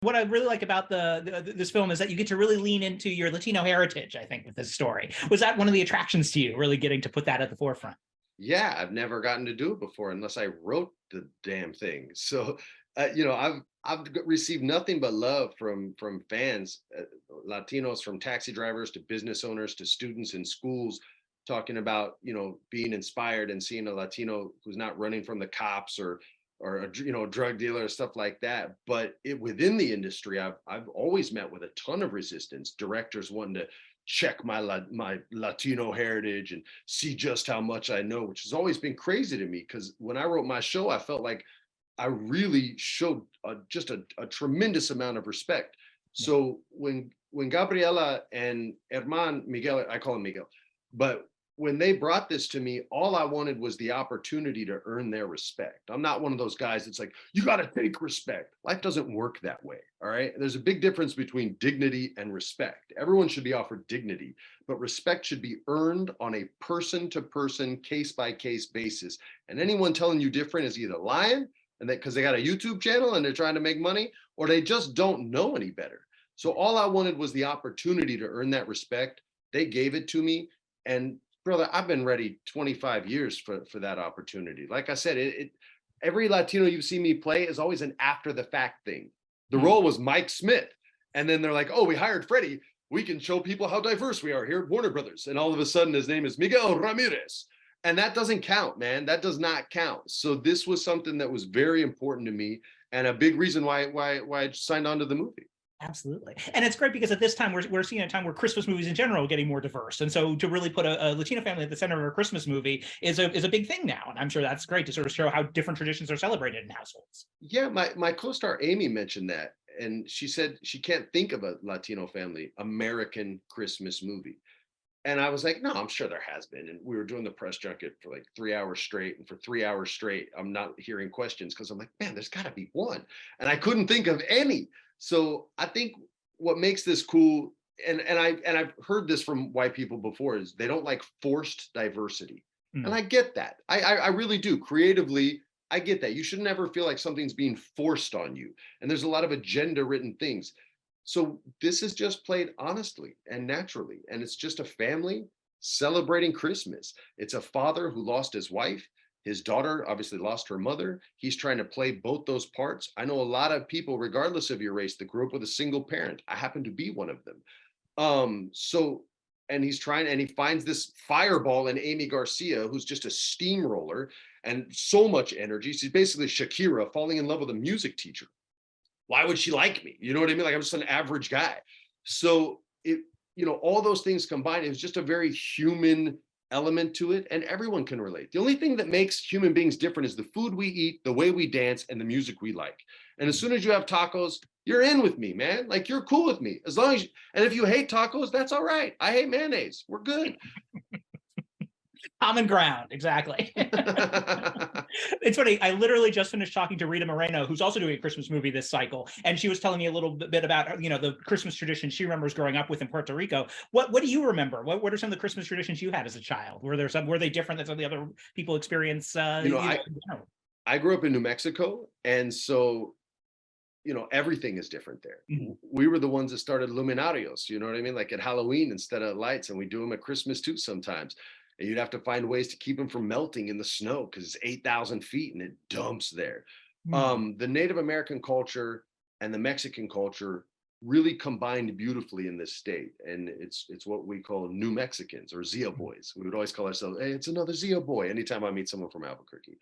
What I really like about this film is that you get to really lean into your Latino heritage, I think, with this story. Was that one of the attractions to you, really getting to put that at the forefront? Yeah, I've never gotten to do it before unless I wrote the damn thing. So, received nothing but love from fans, Latinos, from taxi drivers to business owners to students in schools, talking about being inspired and seeing a Latino who's not running from the cops or a drug dealer or stuff like that. But within the industry, I've always met with a ton of resistance. Directors wanting to check my Latino heritage and see just how much I know, which has always been crazy to me. Because when I wrote my show, I felt like I really showed just a tremendous amount of respect. Yeah. So when Gabriela and Herman Miguel, I call him Miguel, but when they brought this to me, all I wanted was the opportunity to earn their respect. I'm not one of those guys that's like, you got to take respect. Life doesn't work that way. All right. There's a big difference between dignity and respect. Everyone should be offered dignity, but respect should be earned on a person to person, case by case basis. And anyone telling you different is either lying and because they got a YouTube channel and they're trying to make money, or they just don't know any better. So all I wanted was the opportunity to earn that respect. They gave it to me. And brother, I've been ready 25 years for that opportunity. Like I said, every Latino you see me play is always an after the fact thing. The role was Mike Smith. And then they're like, oh, we hired Freddie. We can show people how diverse we are here at Warner Brothers. And all of a sudden his name is Miguel Ramirez. And that doesn't count, man. That does not count. So this was something that was very important to me and a big reason why I signed on to the movie. Absolutely. And it's great because at this time, we're seeing a time where Christmas movies in general are getting more diverse. And so to really put a Latino family at the center of a Christmas movie is a big thing now. And I'm sure that's great to sort of show how different traditions are celebrated in households. Yeah, my co-star Amy mentioned that. And she said she can't think of a Latino family American Christmas movie. And I was like, no, I'm sure there has been. And we were doing the press junket for like 3 hours straight. And for 3 hours straight, I'm not hearing questions because I'm like, man, there's got to be one. And I couldn't think of any. So I think what makes this cool, and I've heard this from white people before, is they don't like forced diversity. And I get that. I really do. Creatively, I get that. You should never feel like something's being forced on you. And there's a lot of agenda written things. So this is just played honestly and naturally. And it's just a family celebrating Christmas. It's a father who lost his wife. His daughter obviously lost her mother. He's trying to play both those parts. I know a lot of people, regardless of your race, that grew up with a single parent. I happen to be one of them. And he's trying, and he finds this fireball in Amy Garcia, who's just a steamroller and so much energy. She's basically Shakira falling in love with a music teacher. Why would she like me? You know what I mean? Like I'm just an average guy. So all those things combined, it was just a very human element to it, and everyone can relate. The only thing that makes human beings different is the food we eat, the way we dance, and the music we like. And as soon as you have tacos, you're in with me, man. Like you're cool with me. As long as and if you hate tacos, that's all right. I hate mayonnaise. We're good. Common ground, exactly. It's funny. I literally just finished talking to Rita Moreno, who's also doing a Christmas movie this cycle, and she was telling me a little bit about the Christmas tradition she remembers growing up with in Puerto Rico. What do you remember? What are some of the Christmas traditions you had as a child? Were they different than some of the other people experience? I grew up in New Mexico, and so everything is different there. Mm-hmm. We were the ones that started luminarios, you know what I mean? Like at Halloween instead of lights, and we do them at Christmas too sometimes. And you'd have to find ways to keep them from melting in the snow because it's 8,000 feet and it dumps there. Mm-hmm. The Native American culture and the Mexican culture really combined beautifully in this state. And it's what we call New Mexicans or Zia boys. We would always call ourselves, hey, it's another Zia boy anytime I meet someone from Albuquerque.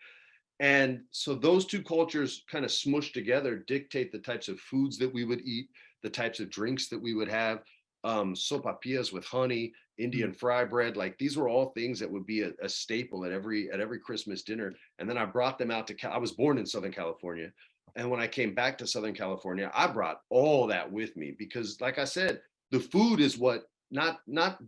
And so those two cultures kind of smushed together, dictate the types of foods that we would eat, the types of drinks that we would have. Sopapillas with honey, Indian fry bread, like these were all things that would be a staple at every Christmas dinner. And then I brought them out to I was born in Southern California. And when I came back to Southern California, I brought all that with me because, like I said, the food is what not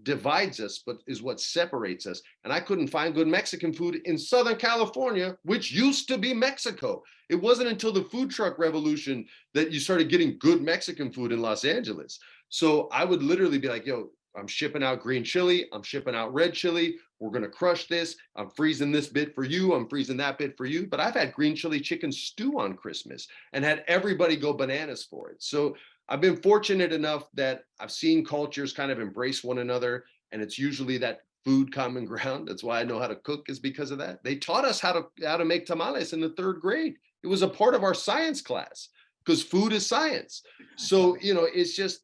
divides us, but is what separates us. And I couldn't find good Mexican food in Southern California, which used to be Mexico. It wasn't until the food truck revolution that you started getting good Mexican food in Los Angeles. So I would literally be like, yo, I'm shipping out green chili. I'm shipping out red chili. We're going to crush this. I'm freezing this bit for you. I'm freezing that bit for you. But I've had green chili chicken stew on Christmas and had everybody go bananas for it. So I've been fortunate enough that I've seen cultures kind of embrace one another. And it's usually that food common ground. That's why I know how to cook, is because of that. They taught us how to make tamales in the 3rd grade. It was a part of our science class because food is science. So, it's just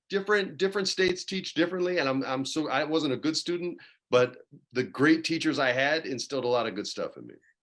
different states teach differently. And I wasn't a good student, but the great teachers I had instilled a lot of good stuff in me.